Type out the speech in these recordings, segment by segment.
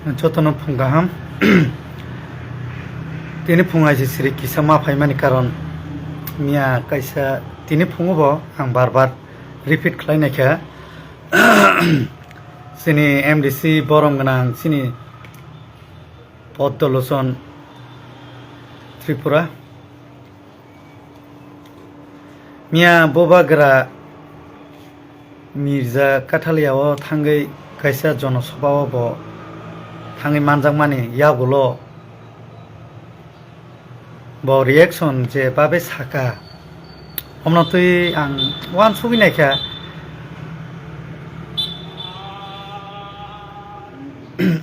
Jotono Pungaham Tini Pungai Siri Kisama Paimani Karon Mia Kaisa Tini Pungubo ang barbar repeat Kleineka Sini MDC Borom Ganang Sini Podoloson Tripura Mia Bobagra Mirza Kataliao Tangai Kaisa Jonosobawa Bo Tangai Manjangmani Yagulo Bo reaction je babe saka omno tui ang wan sugi naikha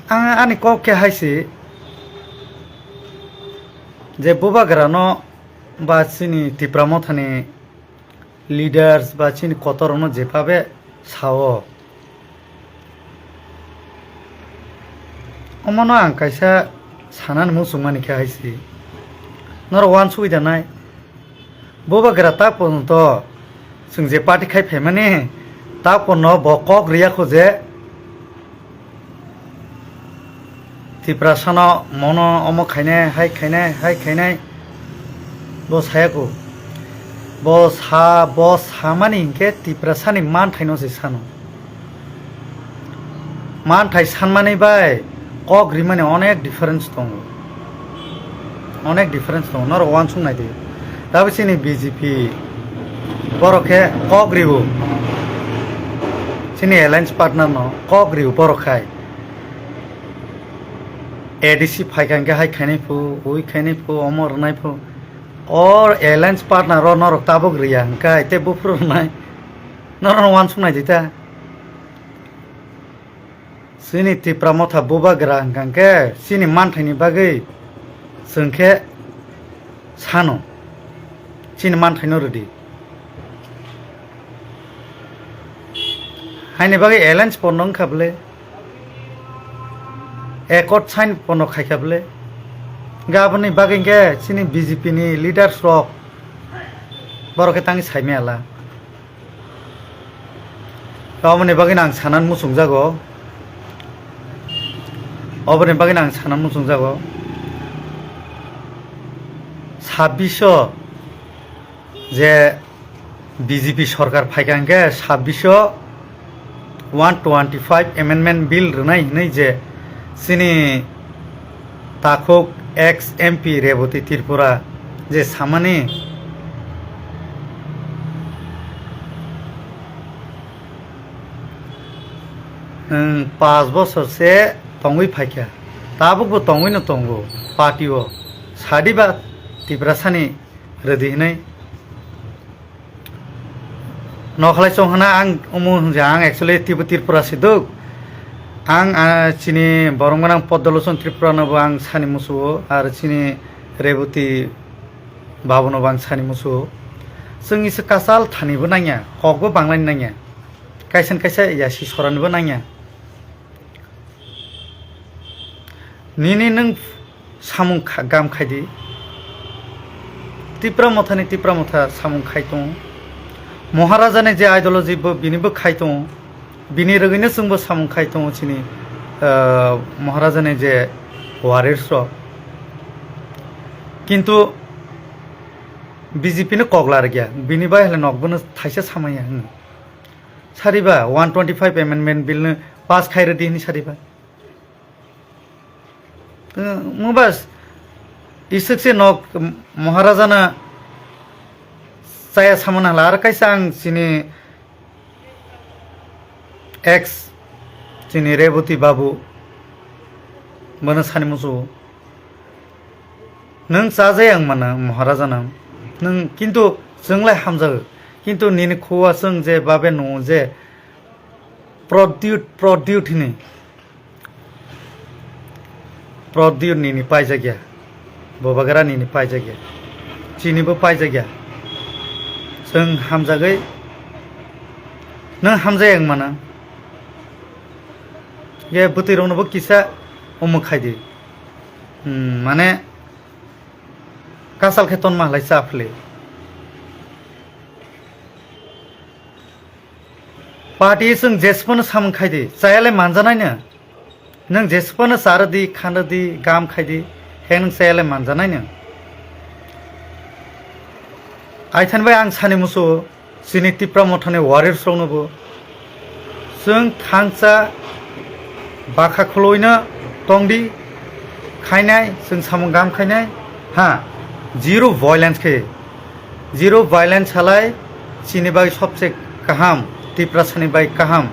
ang ani kok ke haisi je bobagra no ba chini tipramo thani leaders ba chini kotorono je babe sao omno ang kaisa sanan musungmani ke haisi nor wan suida nai boba grata ponto sungje party khai phemani ta ponno bokok riya khoje tiprasana mono omo khaine hai khaine bo sayako bo samani ke tiprasani man thaino se sano man thai sanmani bai kok rimani onek difference tongo অনেক difference দं নর one সুং নাইদে দাবি সিনি BJP বরকে কগ্রিবু সিনি alliance partner ন কগ্রিবু বরখাই ADC ফাইকাঙ্গে হাই খাইনাইফু উই খাইনাইফু অমর নাইফু অর অ্যালায়েন্স পার্টনার নর তাবক রিয়া হাঙ্কাই তে বুফুর নাই নর ওয়ান সুং নাইদিতা সিনি তিপ্রামথা বুবাগ্রা হাঙ্কাঙ্গে সিনি মানথাইনি বাগै Sengke sano chin man thaino redi haine bagi alliance ponong khable accord sign pono khaikable gaboni bagi ge chini BJP ni leaders rok boroke tangi saime ala gaboni bagi nang sanan musungjago oboni bagi nang sanan musungjago 2600 যে BJP সরকার ফাইকাঙ্গে 125 amendment bill রনাই নাই যে সিনি তাকক x MP Rebati Tripura যে সামানি পাঁচ বছর সে তঙ্গই ফাইকা তাবুকবো তঙ্গইনো তঙ্গো পার্টিও সাদিবা Tiprasani redi hinai nokhalai songhana ang umu jang actually Tripura siduk ang chini borongmanang Podoloson Tripura no bang sani musuo ar chini Reboti babono bang sani musuo songi se kasal thani bo nangya kokbo banglani nangya kaisen kaisa yasi sorani bo nangya nini nang samung gam khaidi Tipra motha samung khaitong Maharaja je ideology bo binibo khaitong bini rogine sungbo samung khaitong chini Maharaja je warriors ro kintu BJP ne koglar gya bini bai hale nokbono thaisa samaya sariba 125 amendment bill ne pass khaire dini sariba mubas isukse nok Maharaja na saya samana lar kaisang sini ex sini Reboti babu mana sani musu nang sajayang mana Maharaja na nang kintu jonglai hamja kintu nini khowa sung je babe no je produce ni produce nini paija gya Bobagara nini paija gya chini bo paija gya sung hamjagai nang hamjayang mana ye butirong no bo kisa omo khaidi mane kasal kheton mahlai chafle party sung jespon sam khaidi chayale manjanai na नों जेसेबांनो जारदि खानदि गाहाम खायदि हे नों जायालाय मानजानाय नों आइथानबाय आं सानि मुसु सिनि Tipra मथानि warrior स्रंनोबो जों थांसा बाखा खलयनो तंदि खायनाय जों सामु गाहाम खायनाय हा जिरो वायलेंस खे जिरो वायलेंस हालाय सिनि बागै सबसे गाहाम तिप्रा सानि बागै गाहाम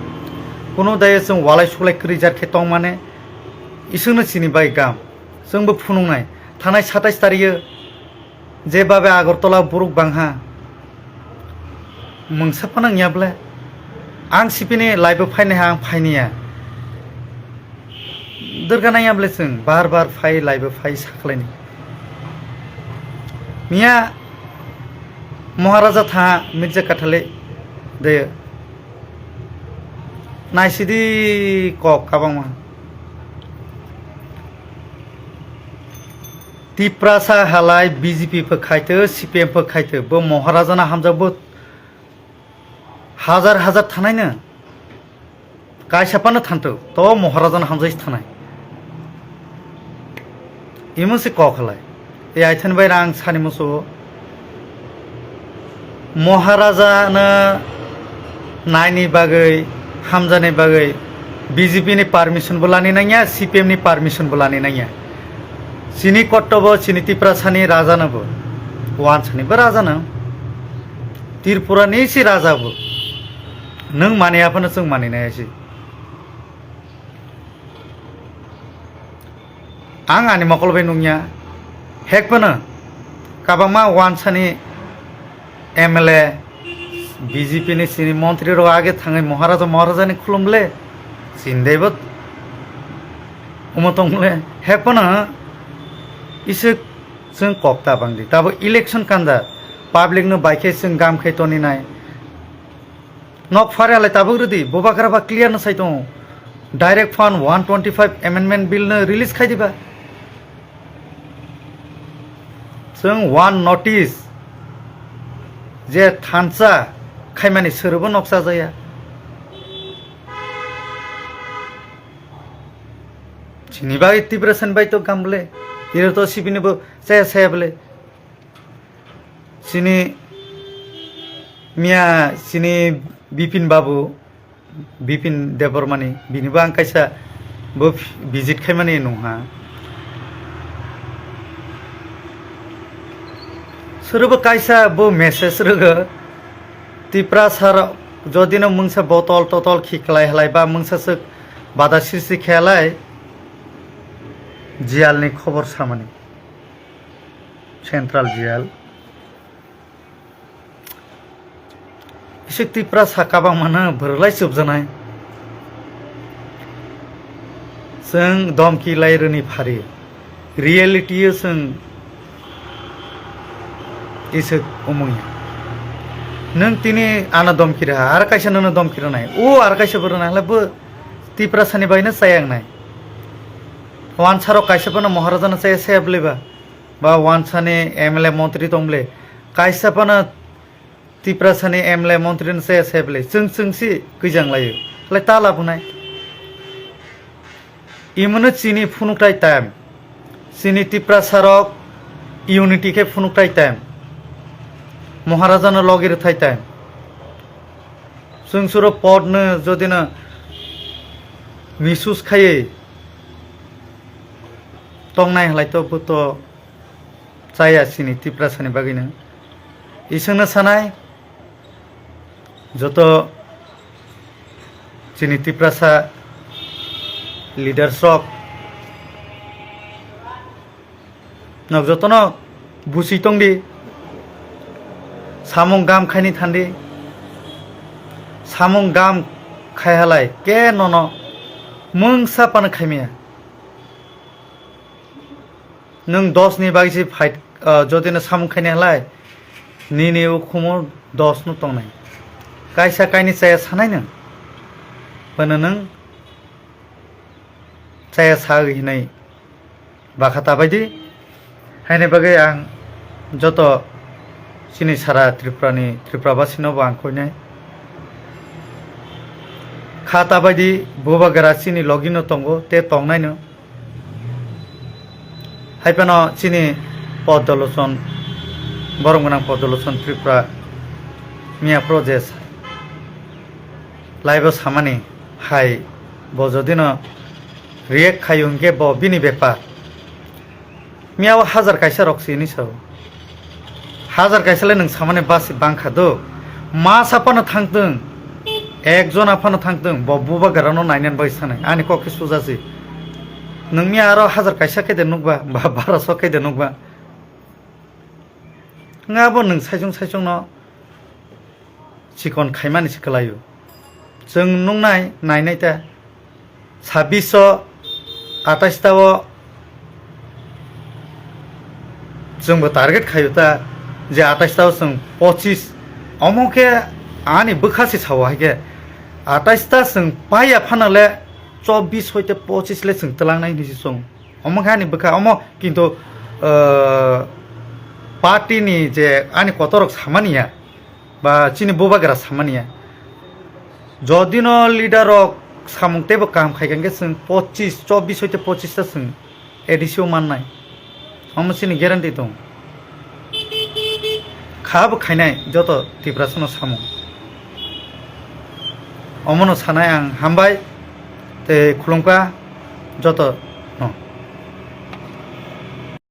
কোনো दायो जों वालाय सुलाय क्रिजार खे तंग माने इसोंनो सिनि बागै गाहाम जोंबो फुनुंनाय थानाय 27 तारियो जेबाबे आगरतला बुरुक बांहा मोनसाफानां याब्ला आं सिपिनि लाइबो फायनो आं फायनिया दोरगानायाब्ले जों बार बार फाय लाइबो फाय साखलायनि मिया महाराजा था मिर्जा काथाले दे नायसिदि कक काबांमा तिप्रासा हालाय बीजेपी खायतो सीपीएम खायतो बो महाराजाना हामजाबो हाजार हाजार थानायनो कायसापानो थांतो तो महाराजाना हामजाइस थानाय इमोसे कखलाय ए आइथन बाय रां सानि मोसो महाराजाना नायनि बागै हामजानि बागै बीजेपी नि पारमिशन बोलानि नाया सीपीएम नि पारमिशन बोलानि नाया सिनि कट्टबो सिनि तिप्रासानि राजानोबो वानसानिबो राजानो त्रिपुरानि सि राजाबो नों मानियाफोनो जों मानिनायासै आं आनि मकलबाय नंया हेकबोनो काबामा वानसानि एमएलए बीजेपी नि सिनि मंत्री रो आगे थाङै महाराजानि खुलुमले सिन्देबो उमतंले हेकबोनो इसे जों कक्ता बांदि दाबो इलेक्शन कान्दा पाब्लिक नो बाइके जों गाम खैतनि नाय नक फारेलाय दाबो रदि बबाग्राबा क्लियर न साइतो डाइरेक्ट फन 125 अमेंडमेंट बिल न रिलीज खायदिबा जों वन नोटिस जे थानसा खायमानि सोरबो नक्सा जाया सिनिबा तिब्रासन बाय तो गामले इरो तो सिबिनबो जाया सायाबले सिनि मिया सिनि बिपिन बाबू बिपिन देबरमानि बिनिबो आं कायसा बो भिजिट खायमानि नङा सोरबो कायसा बो मेसेज रोगो तिप्रा सार जदिनो मुंसा बतल ततल खिखलाय हलाय बा मुंसासो बादा सिरसि खेलाय जियालनि खबर सामानि सेंट्रल जियाल इसे तिप्रा साकाबा मानो भरलाय सोबजानाय जों दमकि लायरोनि फारि रियलिटी जों इसे उमुया नों तिनी आना दमकि रहा आर कायसा नों दमकि रनाय ओ आर कायसा बरना हलाबो तिप्रा सानि बायनो सायांनाय वानसारो कायसापानो महाराजानो साया सायाब्लेबा बा वानसानि एमएलए मंत्री दंब्ले कायसापानो तिप्रासानि एमएलए मंत्रीनो साया सायाब्ले जों जोंसि गैजांलायो हलाय ता लाबोनाय इमोनो चिनि फुनुकटाय टाइम चिनि तिप्रासारक यूनिटी के फुनुकटाय टाइम महाराजानो लगिर थाय टाइम जों सुरो पदनो जदिनो मिसुस खायै तंनाय हलाय तो बुतो जाया सिनि तिप्रासानि बागैनो इसोंनो सानाय যত চিনি তিপ্রাসা লিডারসক নক যতন বুসিতংদি সামং গাম খাইনি থান্দি সামং গাম খাইহালাय के नन मोंसा पानो खायमिया नों 10 नि बागैसि फाइट जदिनो सामं खायनायलाय निनि उखुमो 10 नु तंनाय कायसा कायनि साया सानाय नों बनो नों साया सागैनाय बाखाता बायदि हायने बागै आं जत सिनि सारा त्रिपुराबासिनो आं खयनाय खाता बायदि बुबागारा चिनि लगइन तंगो ते तंगनायनो हाइफानो चिनि पदलोचन बरमगोनां पदलोचन त्रिपुरा मिया प्रजेस लाइव सामानि हाय बजदिनो रिएक्ट खायुंगे ब बिनि बेपार मियाव हाजार कायसा रक्सिनि साव हाजार कायसाले नों सामाने बासि बांखादो मा साफानो थांदों एकजन आफानो थांदों बबुबा गारानो नायनान बायसानाय आनि कके सुजासि नों मिया आरो हाजार कायसा केदे नुकबा बा 1200 केदे नुकबा ngabo nung saijong no chikon khaimani siklayu जों नुंनाय नायनाय ता 2628 ताओ जोंबो टारगेट खायो ता जे 28 ताओ जों 25 अमोके आनि बखासि सावा हागे 28 ता जों पाया फानाले 24 होइते 25 ले जों तलांनाय निसि सं अमोके आनि बखा अमो किन्तु पार्टीनि जे आनि कतरक सामानिया बा चिनि बोबागरा सामानिया जदिनो लिडारक सामुंतेबो काम खायगोनगे जों 25 24 होइते 25 ता जों एडिसिओ माननाय अमसिनि ग्यारान्टि दं खाब खायनाय जत तिब्रासनो सामु अमनो सानाय आं हामबाय ते खुलुमका जत